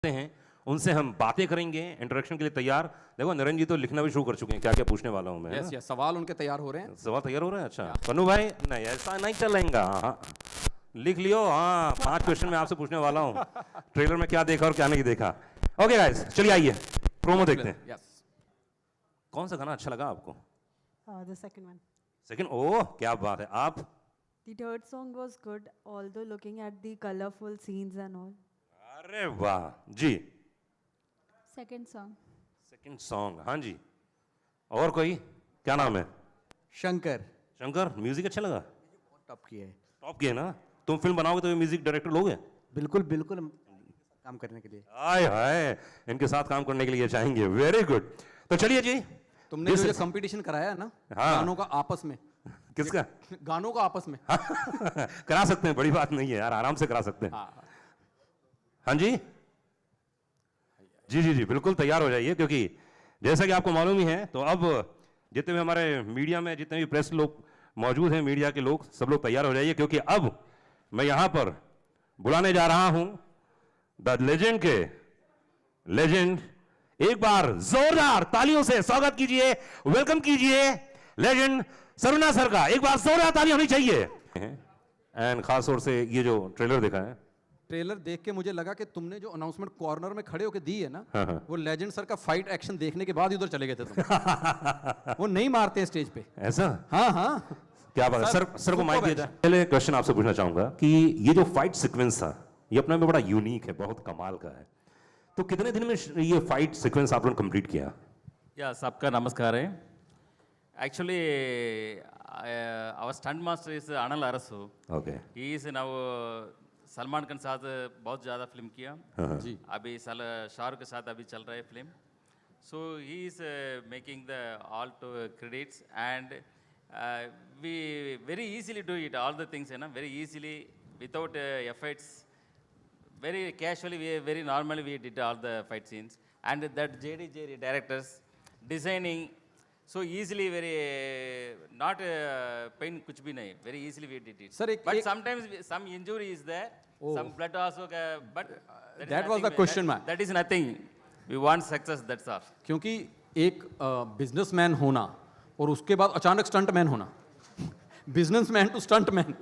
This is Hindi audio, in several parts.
हैं उनसे हम बातें करेंगे। इंटरेक्शन के लिए तैयार। देखो नरेंद्र जी तो लिखना भी शुरू कर चुके हैं, क्या क्या पूछने वाला हूँ मैं। यस यस, सवाल उनके तैयार हो रहे हैं। सवाल तैयार हो रहे हैं। अच्छा पन्नू भाई, नहीं ऐसा नहीं चलेगा। हाँ लिख लियो। हाँ 5 क्वेश्चन मैं आपसे पूछने वाला हूँ, ट्रेलर में क्या देखा और क्या नहीं देखा। ओके गाइस, चलिए आइए प्रोमो देखते हैं। यस, कौन सा गाना अच्छा लगा आपको? The second one. सेकंड। ओह क्या बात है। आप? The third song was good, although looking at the colorful scenes and all. अरे वाह जी। Second song. सेकंड सॉन्ग, हाँ जी। और कोई? क्या नाम है? शंकर। शंकर, म्यूजिक अच्छा लगा? टॉप की है। टॉप किया ना। तुम फिल्म बनाओगे तो म्यूजिक डायरेक्टर लोगे? बिल्कुल बिल्कुल, काम करने के लिए। आय हाय, इनके साथ काम करने के लिए चाहेंगे। Very good. तो चलिए जी। तुमने जो कंपटीशन कराया है ना, हाँ। गानों का आपस में। किसका? गानों का आपस में। करा सकते हैं, बड़ी बात नहीं है यार, आराम से करा सकते हैं। हाँ जी जी जी जी, बिल्कुल तैयार हो जाइए, क्योंकि जैसा कि आपको मालूम ही है, तो अब जितने भी हमारे मीडिया में जितने भी प्रेस लोग मौजूद हैं, मीडिया के लोग, सब लोग तैयार हो जाइए, क्योंकि अब मैं यहां पर बुलाने जा रहा हूं द लेजेंड के लेजेंड। एक बार जोरदार तालियों से स्वागत कीजिए, वेलकम कीजिए लेजेंड सरुणा सर का। एक बार जोरदार ताली होनी चाहिए। एंड खास तौर से ये जो ट्रेलर देखा है, ट्रेलर देख के मुझे लगा कि तुमने जो अनाउंसमेंट कॉर्नर में खड़े होकर दी है ना, हाँ। वो लेजेंड सर का फाइट एक्शन देखने के बाद ही उधर चले गए थे तुम। वो नहीं मारते स्टेज पे। ऐसा? हाँ हाँ, क्या बात है। सर को माइक दिया जाए। पहले क्वेश्चन आपसे पूछना चाहूंगा कि ये जो फाइट सीक्वेंस था, ये अपने में बड़ा यूनिक है, बहुत कमाल का है। तो कितने दिन में ये फाइट सीक्वेंस आप लोगों ने कंप्लीट किया? या सबका नमस्कार है। Actually our stunt master is Anil Arasu. Okay. He is now Salman Khan के साथ बहुत ज़्यादा फिल्म किया जी। अभी शाहरुख के साथ अभी चल रहा है film. So he is making the all to credits and we very easily do it all the things है ना, very easily without efforts, very casually, very normally we did all the fight scenes, and that JD Jerry directors designing so easily, very not pain kuch bhi nahi, very easily we did it. Sir, but sometimes some injury is there, some blood also, but that was the question, man. That is nothing. We want success, that's all. क्योंकि एक बिजनेसमैन होना और उसके बाद अचानक स्टंटमैन होना, बिजनेसमैन टू स्टंटमैन,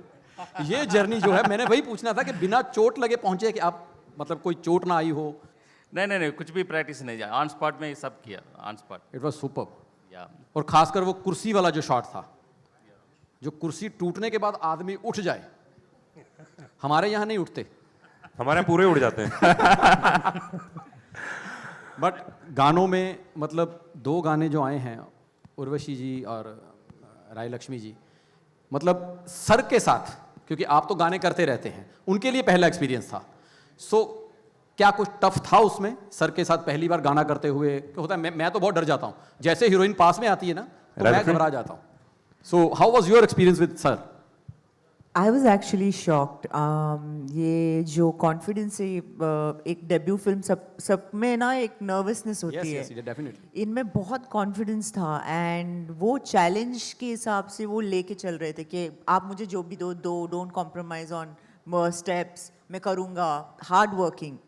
ये जर्नी जो है, मैंने वही पूछना था कि बिना चोट लगे पहुंचे कि आप, मतलब कोई चोट ना आई हो? नहीं कुछ भी प्रैक्टिस नहीं, ऑन स्पॉट में सब किया, on spot. It was superb. या और खासकर वो कुर्सी वाला जो शॉट था, जो कुर्सी टूटने के बाद आदमी उठ जाए, हमारे यहाँ नहीं उठते, हमारे पूरे उड़ जाते हैं। बट गानों में, मतलब 2 गाने जो आए हैं, उर्वशी जी और राय लक्ष्मी जी, मतलब सर के साथ, क्योंकि आप तो गाने करते रहते हैं, उनके लिए पहला एक्सपीरियंस था। सो क्या कुछ टफ था उसमें सर के साथ पहली बार गाना करते हुए? क्या होता है, मैं तो बहुत डर जाता हूँ, जैसे हीरोइन पास में आती है ना तो मैं घबरा जाता हूँ। So how was your experience with sir? I was actually shocked. ये जो कॉन्फिडेंस है, एक डेब्यू फिल्म, सब में ना एक नर्वसनेस होती है। Yes, definitely. इनमें बहुत कॉन्फिडेंस था, एंड वो चैलेंज के हिसाब से वो लेके चल रहे थे कि आप मुझे जो भी दो, डोंट कॉम्प्रोमाइज ऑन स्टेप्स, मैं करूँगा, hard working.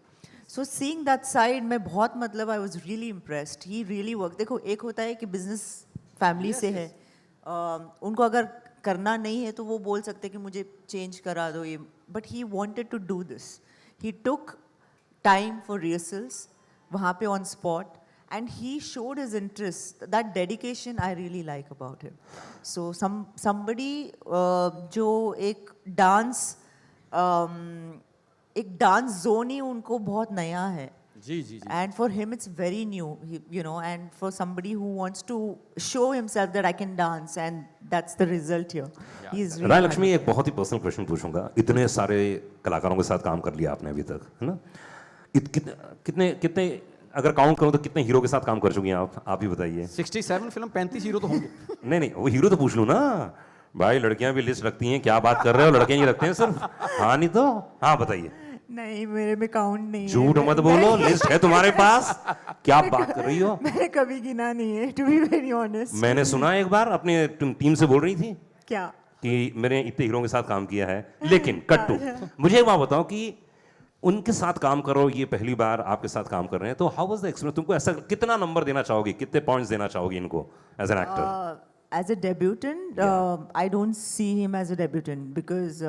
So seeing that side, मैं बहुत, मतलब I was really impressed. He really work. देखो, एक होता है कि बिजनेस फैमिली से है, उनको अगर करना नहीं है तो वो बोल सकते कि मुझे चेंज करा दो ये, but he wanted to do this. He took time for rehearsals वहाँ पे on spot, and he showed his interest, that dedication I really like about him. So somebody जो एक डांस जोन ही उनको बहुत नया है। जी जी जी। And for him it's very new, you know, and for somebody who wants to show himself that I can dance, and that's the result here. He is really राय लक्ष्मी, एक बहुत ही पर्सनल क्वेश्चन पूछूंगा। इतने सारे कलाकारों के साथ काम कर लिया आपने अभी तक, है ना? कितने अगर काउंट करूं तो कितने हीरो के साथ काम कर चुकी हैं आप ही बताइए। 67 फिल्म, 35 हीरो तो होंगे। नहीं, वो हीरो तो पूछ लूं ना भाई, लड़कियां भी लिस्ट रखती हैं, क्या बात कर रहे हो, लड़के नहीं रखते हैं सिर्फ? हाँ नहीं तो हाँ बताइए। नहीं, मेरे में काउंट नहीं है। झूठ मत बोलो, लिस्ट है तुम्हारे पास, क्या बात कर रही हो? मैंने कभी गिना नहीं है, टू बी वेरी ऑनेस्ट। मैंने सुना एक बार अपनी टीम से बोल रही थी क्या कि मैंने इतने हीरों के साथ काम किया है, लेकिन कट्टू, मुझे एक बात बताओ कि उनके साथ काम करो, ये पहली बार आपके साथ काम कर रहे हैं, तो हाउ वाज द एक्सपीरियंस? तुमको ऐसा कितना नंबर देना चाहोगी, कितने पॉइंट्स देना चाहोगी इनको as an actor? As a debutant, I don't see him as a debutant because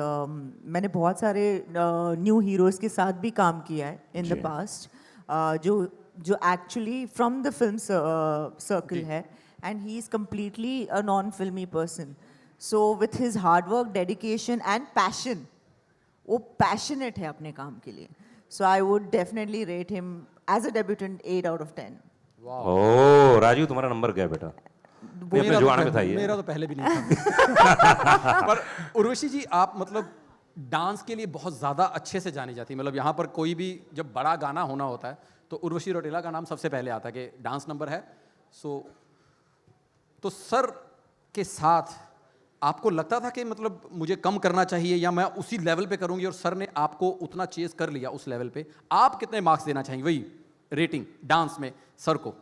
मैंने बहुत सारे न्यू हीरोज के साथ भी काम किया है in the past, जो actually from the film circle है, and he is completely a non-filmy person. So with his hard work, dedication and passion, वो passionate है अपने काम के लिए. So I would definitely rate him as a debutant 8 out of 10. ओह राजीव, तुम्हारा नंबर क्या है बेटा? मेरा जो तो आने में था ये। मेरा तो पहले भी नहीं था। पर उर्वशी जी, आप मतलब डांस के लिए बहुत ज़्यादा अच्छे से जानी जाती है। मतलब यहाँ पर कोई भी जब बड़ा गाना होना होता है तो उर्वशी रौटेला का नाम सबसे पहले आता है कि डांस नंबर है। तो सर के साथ आपको लगता था कि मतलब मुझे कम करना चाहिए या मैं उसी लेवल पे करूँगी, और सर ने आपको उतना चेस कर लिया उस लेवल पे? आप कितने मार्क्स देना चाहिए, वही रेटिंग डांस में सर को?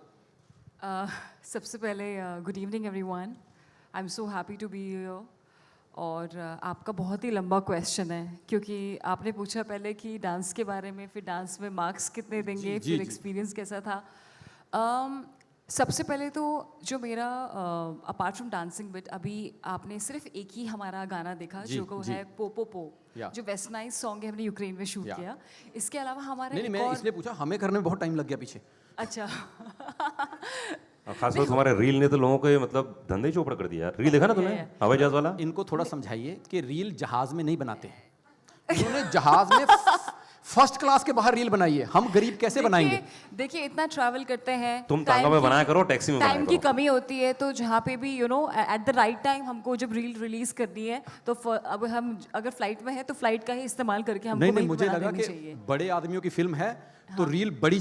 सबसे पहले good evening everyone, I am so happy to be here. और आपका बहुत ही लंबा क्वेश्चन है, क्योंकि आपने पूछा पहले कि डांस के बारे में, फिर डांस में मार्क्स कितने देंगे, फिर एक्सपीरियंस कैसा था। सबसे पहले तो जो मेरा अपार्ट फ्रॉम डांसिंग बिट, अभी आपने सिर्फ एक ही हमारा गाना देखा जो को है पो पो पो, जो वेस्टर्नाइज सॉन्ग है, हमने यूक्रेन में शूट किया। इसके अलावा हमारा नहीं, मैं इसलिए पूछा, हमें करने में बहुत टाइम लग गया पीछे। अच्छा खासकर तुम्हारे रील ने तो लोगों के मतलब धंधे ही चौपड़ कर दिया यार। रील देखा ना तुमने हवाई जहाज वाला? इनको थोड़ा समझाइए कि रील जहाज में नहीं बनाते हैं, उन्होंने जहाज में फर्स्ट क्लास के बाहर रील बनाई है। हम गरीब कैसे बनाएंगे? देखिए इतना ट्रैवल करते हैं, तुम तांगा में बनाया करो, टैक्सी में बनाया टाइम करो। की कमी होती है, तो जहाँ पे भी एट द राइट टाइम हमको जब रील रिलीज करनी है, तो अब हम अगर फ्लाइट में है तो फ्लाइट का ही इस्तेमाल करके हमको नहीं, वही मुझे बना लगा देनी कि चाहिए। बड़े आदमियों की फिल्म है तो रील बड़ी